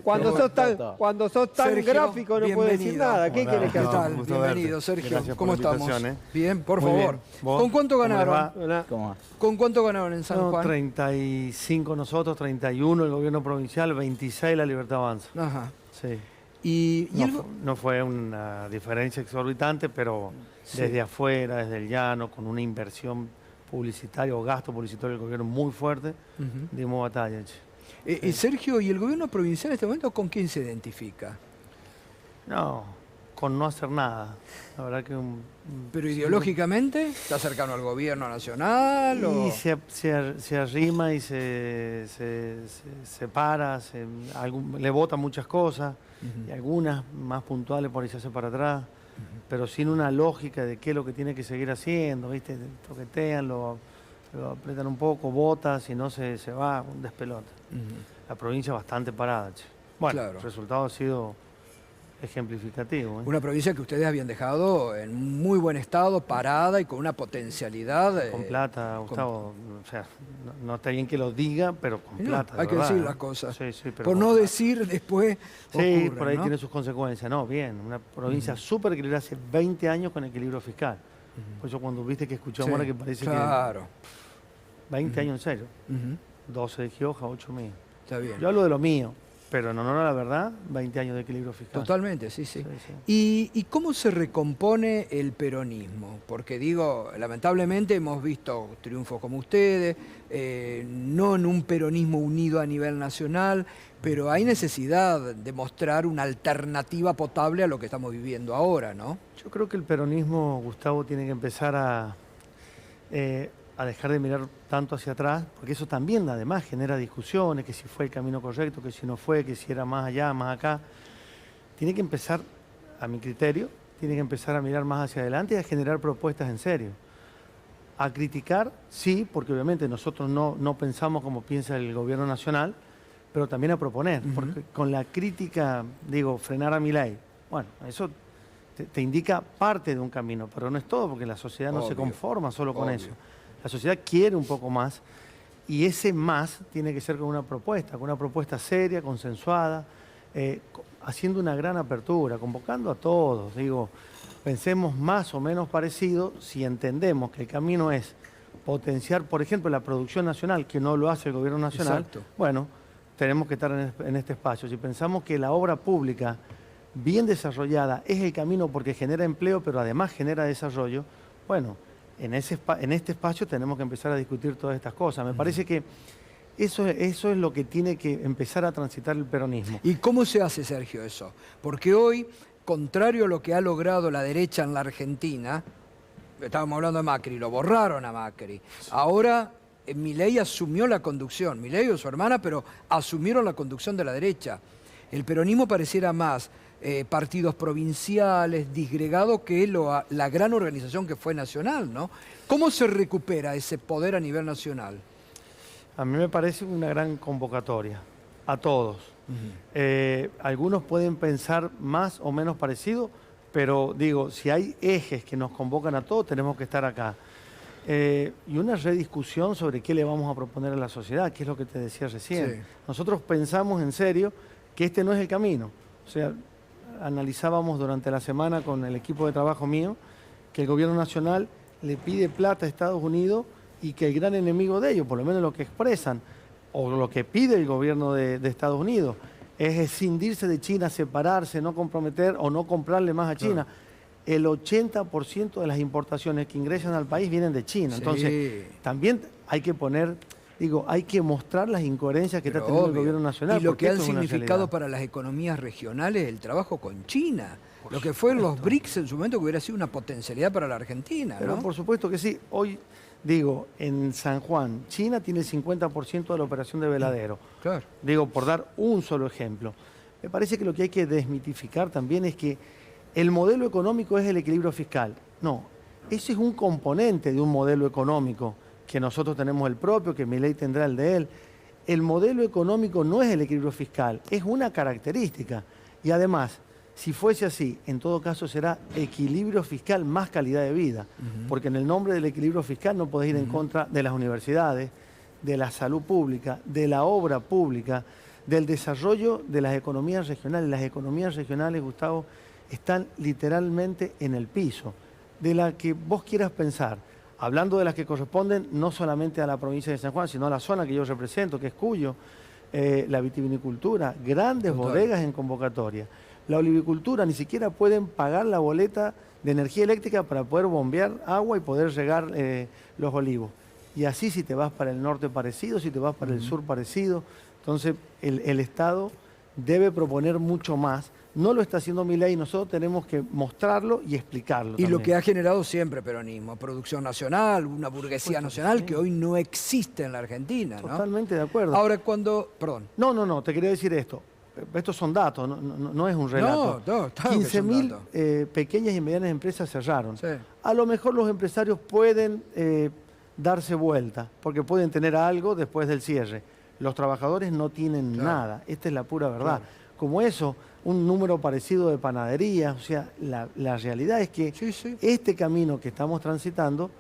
Cuando sos tan Sergio, gráfico no puedes decir nada. ¿Qué quieres que haga? Bienvenido, Sergio. Gracias ¿Cómo por la estamos? invitación, Bien, por Muy favor. bien. ¿Vos? ¿Con cuánto ¿Cómo les ganaron? va? ¿Cómo va? ¿Con cuánto ganaron en San No, Juan? 35 nosotros, 31 el gobierno provincial, 26 la Libertad Avanza. Ajá. Sí. Y No fue una diferencia exorbitante, pero desde afuera, desde el llano, con una inversión publicitaria o gasto publicitario del gobierno muy fuerte, dimos batalla. Che. Sergio, ¿y el gobierno provincial en este momento con quién se identifica? No, con no hacer nada. La verdad que ¿Pero ideológicamente está cercano al gobierno nacional? Y O... se arrima y se para, le vota muchas cosas, y algunas más puntuales por ahí se hace para atrás, pero sin una lógica de qué es lo que tiene que seguir haciendo, ¿viste? Toquetean, lo apretan un poco, vota, si no se va, un despelote. La provincia bastante parada, che. Bueno, Claro. el resultado ha sido ejemplificativo. Una provincia que ustedes habían dejado en muy buen estado, parada y con una potencialidad. Con plata, Gustavo, o sea, no está bien que lo diga, pero con No, plata. hay que ¿verdad? decir las cosas. Sí, sí, pero Por con no plata. decir después. Sí, ocurre, por ahí ¿no? tiene sus consecuencias. No, bien, una provincia súper equilibrada hace 20 años con equilibrio fiscal. Por eso cuando viste que escuchamos ahora que parece claro. que 20 años en serio. 12 de Gioja, 8 míos. Está bien. Yo hablo de lo mío, pero en honor a la verdad, 20 años de equilibrio fiscal. Totalmente, sí. Sí. ¿Y cómo se recompone el peronismo? Porque digo, lamentablemente hemos visto triunfos como ustedes, no en un peronismo unido a nivel nacional, pero hay necesidad de mostrar una alternativa potable a lo que estamos viviendo ahora, ¿no? Yo creo que el peronismo, Gustavo, tiene que empezar a dejar de mirar tanto hacia atrás, porque eso también además genera discusiones, que si fue el camino correcto, que si no fue, que si era más allá, más acá. Tiene que empezar, a mi criterio, tiene que empezar a mirar más hacia adelante y a generar propuestas en serio. A criticar, sí, porque obviamente nosotros no pensamos como piensa el gobierno nacional, pero también a proponer, porque con la crítica, digo, frenar a Milei, bueno, eso te indica parte de un camino, pero no es todo, porque la sociedad no se conforma solo con eso. La sociedad quiere un poco más, y ese más tiene que ser con una propuesta seria, consensuada, haciendo una gran apertura, convocando a todos. Digo, pensemos más o menos parecido si entendemos que el camino es potenciar, por ejemplo, la producción nacional, que no lo hace el gobierno nacional. Exacto. Bueno, tenemos que estar en este espacio. Si pensamos que la obra pública bien desarrollada es el camino porque genera empleo, pero además genera desarrollo, bueno, en este espacio tenemos que empezar a discutir todas estas cosas. Me parece que eso es lo que tiene que empezar a transitar el peronismo. ¿Y cómo se hace, Sergio, eso? Porque hoy, contrario a lo que ha logrado la derecha en la Argentina, estábamos hablando de Macri, lo borraron a Macri. Ahora Milei asumió la conducción, Milei o su hermana, pero asumieron la conducción de la derecha. El peronismo pareciera más partidos provinciales, disgregados, que la gran organización que fue nacional, ¿no? ¿Cómo se recupera ese poder a nivel nacional? A mí me parece una gran convocatoria, a todos. Algunos pueden pensar más o menos parecido, pero digo, si hay ejes que nos convocan a todos, tenemos que estar acá. Y una rediscusión sobre qué le vamos a proponer a la sociedad, que es lo que te decía recién. Sí. Nosotros pensamos en serio que este no es el camino. O sea, analizábamos durante la semana con el equipo de trabajo mío que el gobierno nacional le pide plata a Estados Unidos y que el gran enemigo de ellos, por lo menos lo que expresan, o lo que pide el gobierno de Estados Unidos, es escindirse de China, separarse, no comprometer o no comprarle más a China. El 80% de las importaciones que ingresan al país vienen de China. Sí. Entonces, también hay que poner, hay que mostrar las incoherencias que está teniendo el gobierno nacional. Y lo que porque han esto es una significado realidad. para las economías regionales el trabajo con China. Lo que fue los BRICS en su momento, que hubiera sido una potencialidad para la Argentina, Pero ¿no? por supuesto que sí. Hoy, digo, en San Juan, China tiene el 50% de la operación de veladero. Claro. Digo, por dar un solo ejemplo. Me parece que lo que hay que desmitificar también es que el modelo económico es el equilibrio fiscal. No, ese es un componente de un modelo económico, que nosotros tenemos el propio, que Milei tendrá el de él. El modelo económico no es el equilibrio fiscal, es una característica. Y además, si fuese así, en todo caso será equilibrio fiscal más calidad de vida, porque en el nombre del equilibrio fiscal no podés ir en contra de las universidades, de la salud pública, de la obra pública, del desarrollo de las economías regionales. Las economías regionales, Gustavo, están literalmente en el piso, de la que vos quieras pensar, hablando de las que corresponden no solamente a la provincia de San Juan, sino a la zona que yo represento, que es Cuyo, la vitivinicultura, grandes Total. bodegas en convocatoria. La olivicultura, ni siquiera pueden pagar la boleta de energía eléctrica para poder bombear agua y poder regar los olivos. Y así si te vas para el norte parecido, si te vas para el sur parecido. Entonces el Estado debe proponer mucho más. No lo está haciendo Milei y nosotros tenemos que mostrarlo y explicarlo. Y lo también. que ha generado siempre peronismo, producción nacional, una burguesía nacional sí. que hoy no existe en la Argentina, ¿no? Totalmente de acuerdo. Ahora perdón. No, te quería decir esto. Estos son datos, no es un relato. No, claro que son 15.000 datos. pequeñas y medianas empresas cerraron. Sí. A lo mejor los empresarios pueden darse vuelta, porque pueden tener algo después del cierre. Los trabajadores no tienen Claro. nada. Esta es la pura verdad. Claro. Como eso, un número parecido de panaderías. O sea, la realidad es que Sí. este camino que estamos transitando,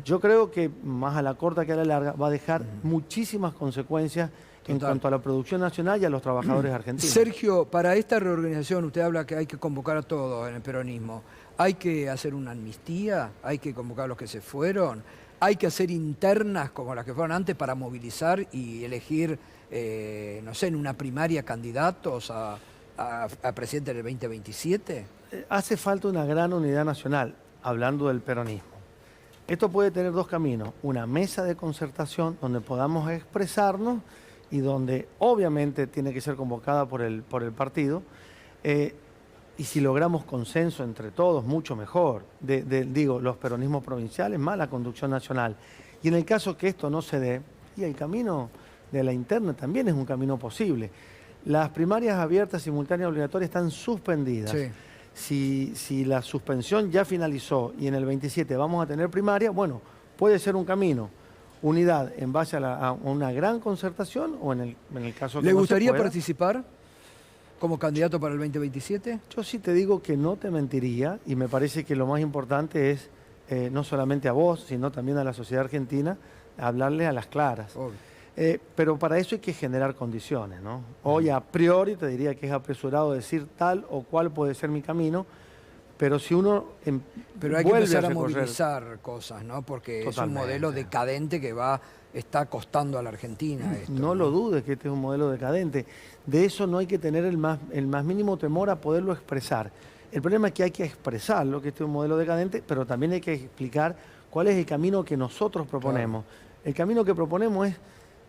yo creo que más a la corta que a la larga va a dejar muchísimas consecuencias en Total. cuanto a la producción nacional y a los trabajadores argentinos. Sergio, para esta reorganización, usted habla que hay que convocar a todos en el peronismo. ¿Hay que hacer una amnistía? ¿Hay que convocar a los que se fueron? ¿Hay que hacer internas como las que fueron antes para movilizar y elegir, no sé, en una primaria candidatos a presidente del 2027? Hace falta una gran unidad nacional, hablando del peronismo. Esto puede tener dos caminos. Una mesa de concertación donde podamos expresarnos y donde obviamente tiene que ser convocada por el partido. Y si logramos consenso entre todos, mucho mejor. Digo, los peronismos provinciales más la conducción nacional. Y en el caso que esto no se dé, y el camino de la interna también es un camino posible. Las primarias abiertas, simultáneas, obligatorias están suspendidas. Sí. Si la suspensión ya finalizó y en el 27 vamos a tener primaria, bueno, puede ser un camino. Unidad en base a una gran concertación o en el caso que ¿Le no se gustaría pueda. participar como candidato para el 2027? Yo sí te digo que no te mentiría y me parece que lo más importante es, no solamente a vos, sino también a la sociedad argentina, hablarle a las claras. Obvio. Pero para eso hay que generar condiciones, ¿no? Hoy a priori te diría que es apresurado decir tal o cual puede ser mi camino, pero si uno Pero hay que vuelve empezar a recorrer- movilizar cosas, ¿no? Porque es un Totalmente. modelo decadente que está costando a la Argentina esto. No lo dudes que este es un modelo decadente. De eso no hay que tener el más mínimo temor a poderlo expresar. El problema es que hay que expresarlo, que este es un modelo decadente, pero también hay que explicar cuál es el camino que nosotros proponemos. El camino que proponemos es,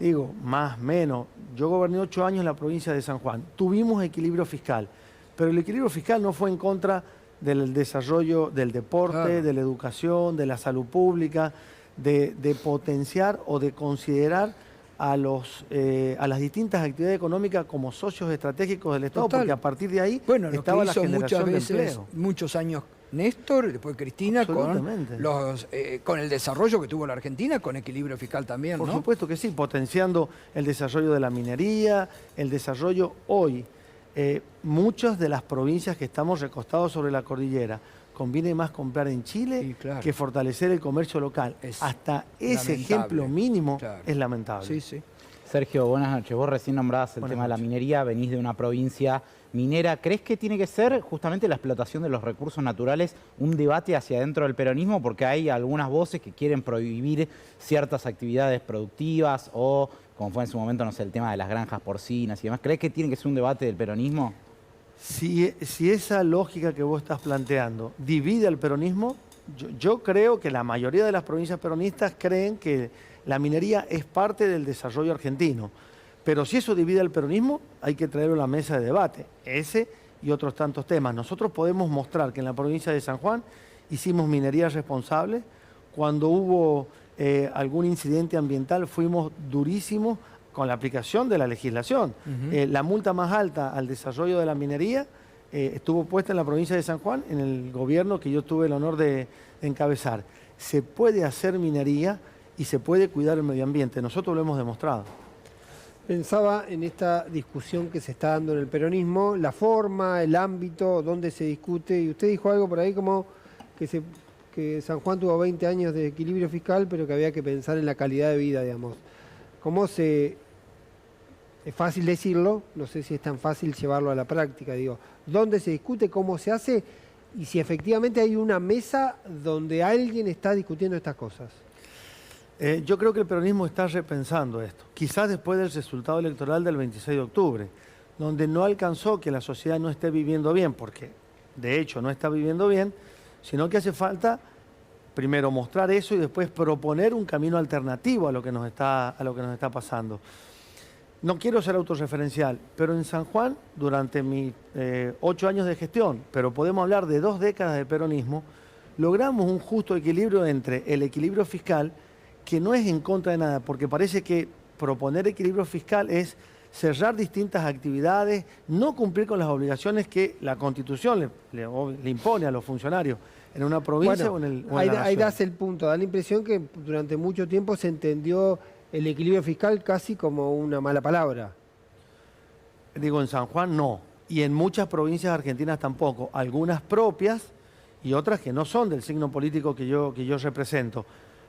digo, más, menos. Yo goberné 8 años en la provincia de San Juan. Tuvimos equilibrio fiscal, pero el equilibrio fiscal no fue en contra del desarrollo del deporte, Claro. de la educación, de la salud pública, de potenciar o de considerar a las distintas actividades económicas como socios estratégicos del Estado, Total. porque a partir de ahí Bueno, lo que estaba la hizo muchas generación de veces, empleo. muchos años Néstor, después Cristina, Absolutamente. con el desarrollo que tuvo la Argentina, con equilibrio fiscal también, Por ¿no? supuesto que sí, potenciando el desarrollo de la minería, el desarrollo hoy. Muchas de las provincias que estamos recostados sobre la cordillera, conviene más comprar en Chile Sí, claro. que fortalecer el comercio local. Es Hasta ese lamentable. ejemplo mínimo Claro. es lamentable. Sí, sí. Sergio, buenas noches. Vos recién nombrabas el Buenas tema de la noches. minería, venís de una provincia minera. ¿Crees que tiene que ser justamente la explotación de los recursos naturales un debate hacia adentro del peronismo? Porque hay algunas voces que quieren prohibir ciertas actividades productivas o, como fue en su momento, no sé, el tema de las granjas porcinas y demás. ¿Crees que tiene que ser un debate del peronismo? Si esa lógica que vos estás planteando divide al peronismo, yo creo que la mayoría de las provincias peronistas creen que la minería es parte del desarrollo argentino. Pero si eso divide al peronismo, hay que traerlo a la mesa de debate. Ese y otros tantos temas. Nosotros podemos mostrar que en la provincia de San Juan hicimos minería responsable. Cuando hubo algún incidente ambiental fuimos durísimos con la aplicación de la legislación. La multa más alta al desarrollo de la minería estuvo puesta en la provincia de San Juan, en el gobierno que yo tuve el honor de encabezar. Se puede hacer minería y se puede cuidar el medio ambiente. Nosotros lo hemos demostrado. Pensaba en esta discusión que se está dando en el peronismo, la forma, el ámbito, donde se discute, y usted dijo algo por ahí como que San Juan tuvo 20 años de equilibrio fiscal, pero que había que pensar en la calidad de vida, digamos. ¿Cómo se es fácil decirlo, no sé si es tan fácil llevarlo a la práctica, digo, ¿dónde se discute, cómo se hace y si efectivamente hay una mesa donde alguien está discutiendo estas cosas? Yo creo que el peronismo está repensando esto, quizás después del resultado electoral del 26 de octubre, donde no alcanzó que la sociedad no esté viviendo bien, porque de hecho no está viviendo bien, sino que hace falta primero mostrar eso y después proponer un camino alternativo a lo que nos está pasando. No quiero ser autorreferencial, pero en San Juan, durante mis 8 años de gestión, pero podemos hablar de 2 décadas de peronismo, logramos un justo equilibrio entre el equilibrio fiscal, que no es en contra de nada, porque parece que proponer equilibrio fiscal es cerrar distintas actividades, no cumplir con las obligaciones que la Constitución le impone a los funcionarios en una provincia o en la nación. Ahí das el punto, da la impresión que durante mucho tiempo se entendió el equilibrio fiscal casi como una mala palabra. Digo, en San Juan no, y en muchas provincias argentinas tampoco, algunas propias y otras que no son del signo político que yo represento.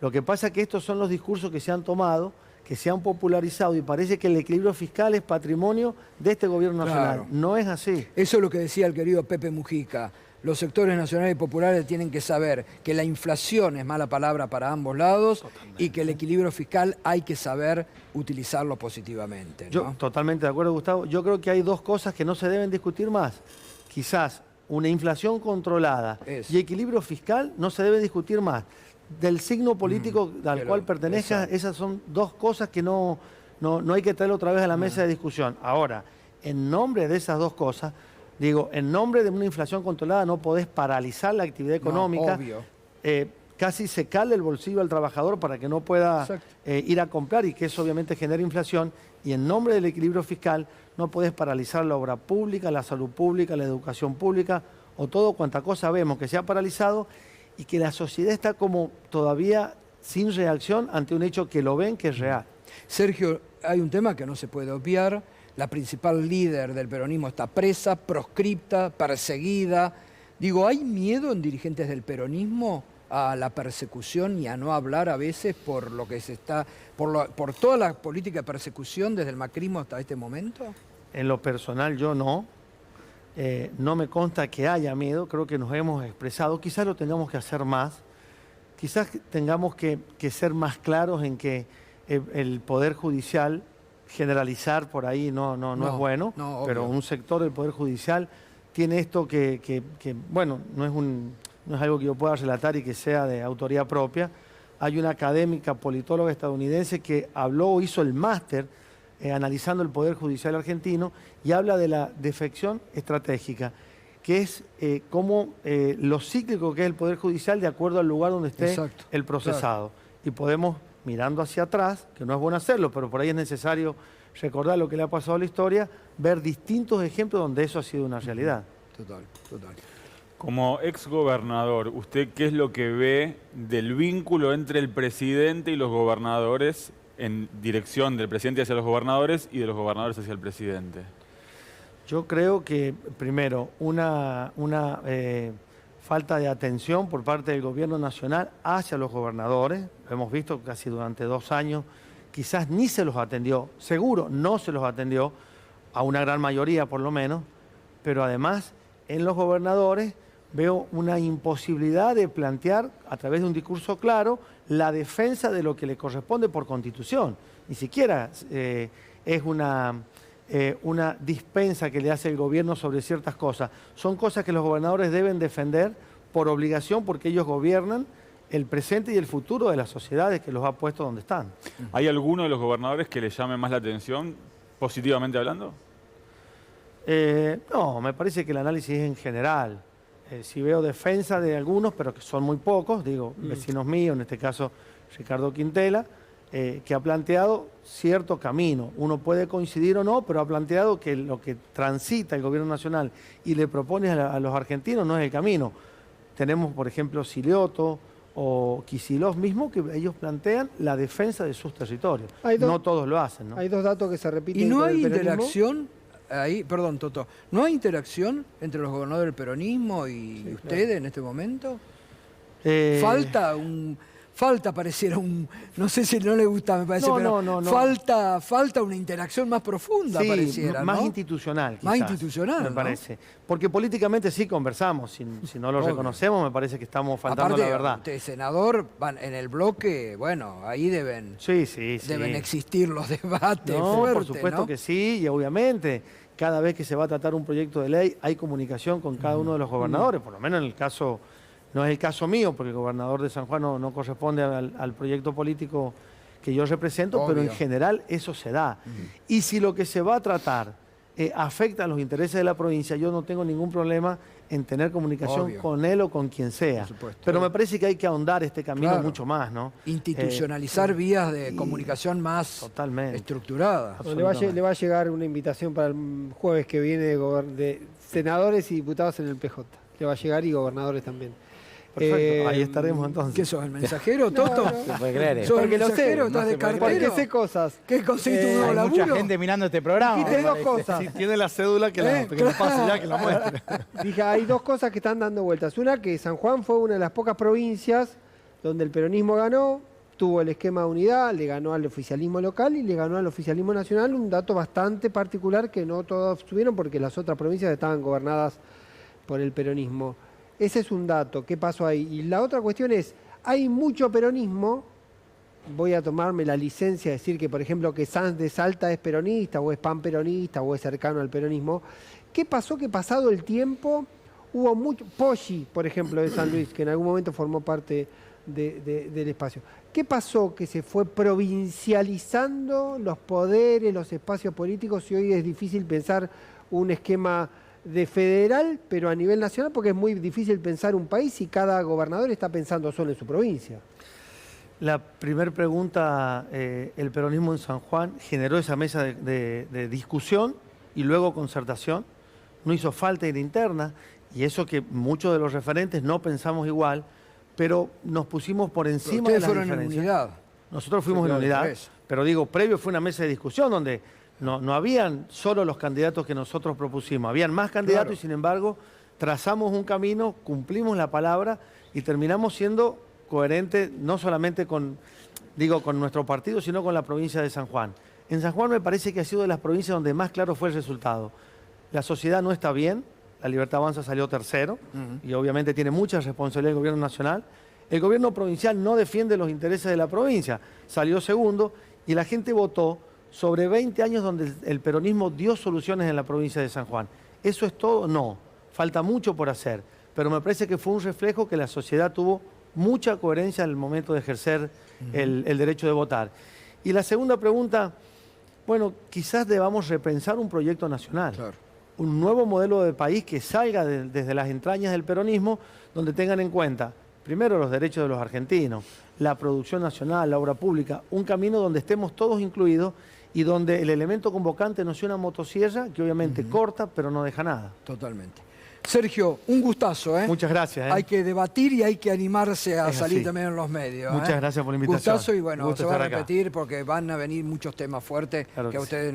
Lo que pasa es que estos son los discursos que se han tomado, que se han popularizado y parece que el equilibrio fiscal es patrimonio de este gobierno nacional. Claro. No es así. Eso es lo que decía el querido Pepe Mujica. Los sectores nacionales y populares tienen que saber que la inflación es mala palabra para ambos lados. Totalmente. Y que el equilibrio fiscal hay que saber utilizarlo positivamente, ¿no? Yo totalmente de acuerdo, Gustavo. Yo creo que hay 2 cosas que no se deben discutir más. Quizás una inflación controlada y equilibrio fiscal no se debe discutir más. Del signo político al cual pertenezca, esas son 2 cosas que no hay que traer otra vez a la mesa de discusión. Ahora, en nombre de esas 2 cosas, digo, en nombre de una inflación controlada no podés paralizar la actividad económica, casi secarle el bolsillo al trabajador para que no pueda ir a comprar y que eso obviamente genera inflación. Y en nombre del equilibrio fiscal no podés paralizar la obra pública, la salud pública, la educación pública o todo cuanta cosa vemos que se ha paralizado y que la sociedad está como todavía sin reacción ante un hecho que lo ven que es real. Sergio, hay un tema que no se puede obviar. La principal líder del peronismo está presa, proscripta, perseguida. Digo, ¿hay miedo en dirigentes del peronismo a la persecución y a no hablar a veces por lo que se está, por toda la política de persecución desde el macrismo hasta este momento? En lo personal yo no. No me consta que haya miedo, creo que nos hemos expresado, quizás lo tengamos que hacer más, quizás tengamos que ser más claros en que el Poder Judicial, generalizar por ahí no es bueno, pero un sector del Poder Judicial tiene esto que bueno, no es algo que yo pueda relatar y que sea de autoría propia. Hay una académica politóloga estadounidense que habló o hizo el máster analizando el Poder Judicial argentino y habla de la defección estratégica, que es cómo lo cíclico que es el Poder Judicial de acuerdo al lugar donde esté el procesado. Claro. Y podemos, mirando hacia atrás, que no es bueno hacerlo, pero por ahí es necesario recordar lo que le ha pasado a la historia, ver distintos ejemplos donde eso ha sido una realidad. Total. Como exgobernador, ¿usted qué es lo que ve del vínculo entre el presidente y los gobernadores en dirección del presidente hacia los gobernadores y de los gobernadores hacia el presidente? Yo creo que, primero, una falta de atención por parte del gobierno nacional hacia los gobernadores. Lo hemos visto casi durante 2 años. Quizás ni se los atendió, seguro no se los atendió, a una gran mayoría por lo menos, pero además en los gobernadores veo una imposibilidad de plantear a través de un discurso claro la defensa de lo que le corresponde por Constitución. Ni siquiera es una dispensa que le hace el gobierno sobre ciertas cosas. Son cosas que los gobernadores deben defender por obligación porque ellos gobiernan el presente y el futuro de las sociedades que los ha puesto donde están. ¿Hay alguno de los gobernadores que le llame más la atención, positivamente hablando? No, me parece que el análisis es en general. Si veo defensa de algunos, pero que son muy pocos, digo, vecinos míos, en este caso Ricardo Quintela, que ha planteado cierto camino. Uno puede coincidir o no, pero ha planteado que lo que transita el gobierno nacional y le propone a los argentinos no es el camino. Tenemos, por ejemplo, Silioto o Kicillof mismo, que ellos plantean la defensa de sus territorios. No todos lo hacen, ¿no? Hay 2 datos que se repiten. ¿Y no hay interacción? Ahí, perdón, Toto, ¿no hay interacción entre los gobernadores del peronismo y ustedes en este momento? pareciera un... No sé si no le gusta, me parece, No, pero no. falta una interacción más profunda, Sí, pareciera, más ¿no? institucional, Más quizás, institucional, me ¿no? parece. Porque políticamente sí conversamos, si no lo Obvio. reconocemos, me parece que estamos faltando Aparte, la verdad. usted, senador, van en el bloque, bueno, ahí deben existir los debates No, fuertes, por supuesto ¿no? que sí, y obviamente cada vez que se va a tratar un proyecto de ley hay comunicación con cada uno de los gobernadores, por lo menos en el caso, no es el caso mío, porque el gobernador de San Juan no corresponde al proyecto político que yo represento, pero en Obvio. general eso se da. Y si lo que se va a tratar afecta a los intereses de la provincia, yo no tengo ningún problema en tener comunicación Obvio. con él o con quien sea. Por supuesto. Pero me parece que hay que ahondar este camino Claro. mucho más, ¿no? Institucionalizar vías de y- comunicación más Totalmente. estructuradas. Absolutamente. Le va a llegar una invitación para el jueves que viene de senadores y diputados en el PJ. Le va a llegar y gobernadores también. Perfecto, ahí estaremos entonces. ¿Qué sos, el mensajero, Toto? Se puede creer. ¿Sos el Porque lo sé, mensajero? no ¿Estás se de puede creer. Porque cartero? sé cosas. ¿Qué conseguiste un nuevo Hay laburo? mucha gente mirando este programa. Dijiste me dos parece. cosas. Si tiene la cédula, que la pase ya, que la muestre. Dije, hay dos cosas que están dando vueltas. Una, que San Juan fue una de las pocas provincias donde el peronismo ganó, tuvo el esquema de unidad, le ganó al oficialismo local y le ganó al oficialismo nacional, un dato bastante particular que no todos tuvieron porque las otras provincias estaban gobernadas por el peronismo. Ese es un dato. ¿Qué pasó ahí? Y la otra cuestión es, hay mucho peronismo, voy a tomarme la licencia de decir que, por ejemplo, que Sanz de Salta es peronista, o es panperonista, o es cercano al peronismo. ¿Qué pasó? Que pasado el tiempo hubo mucho... Poggi, por ejemplo, de San Luis, que en algún momento formó parte del espacio. ¿Qué pasó? Que se fue provincializando los poderes, los espacios políticos, y hoy es difícil pensar un esquema de federal, pero a nivel nacional, porque es muy difícil pensar un país si cada gobernador está pensando solo en su provincia. La primera pregunta, el peronismo en San Juan generó esa mesa de discusión y luego concertación. No hizo falta ir interna, y eso que muchos de los referentes no pensamos igual, pero nos pusimos por Pero encima de ustedes las fueron en diferencias. unidad. Nosotros fuimos Sí, en claro, unidad, al revés. pero digo, previo fue una mesa de discusión donde no habían solo los candidatos que nosotros propusimos, habían más candidatos Claro. y sin embargo trazamos un camino, cumplimos la palabra y terminamos siendo coherentes no solamente con nuestro partido, sino con la provincia de San Juan. En San Juan me parece que ha sido de las provincias donde más claro fue el resultado. La sociedad no está bien, la Libertad Avanza salió tercero y obviamente tiene mucha responsabilidad el gobierno nacional. El gobierno provincial no defiende los intereses de la provincia, salió segundo y la gente votó sobre 20 años donde el peronismo dio soluciones en la provincia de San Juan. ¿Eso es todo? No, falta mucho por hacer, pero me parece que fue un reflejo que la sociedad tuvo mucha coherencia en el momento de ejercer el derecho de votar. Y la segunda pregunta, bueno, quizás debamos repensar un proyecto nacional. Claro. Un nuevo modelo de país que salga desde las entrañas del peronismo, donde tengan en cuenta, primero, los derechos de los argentinos, la producción nacional, la obra pública, un camino donde estemos todos incluidos y donde el elemento convocante no sea una motosierra que obviamente corta, pero no deja nada. Totalmente. Sergio, un gustazo, ¿eh? Muchas gracias. Hay que debatir y hay que animarse a Es salir así. también en los medios. Muchas gracias por la invitación. Gustazo y bueno, Gusto se va a estar acá. repetir porque van a venir muchos temas fuertes Claro que a que sí. ustedes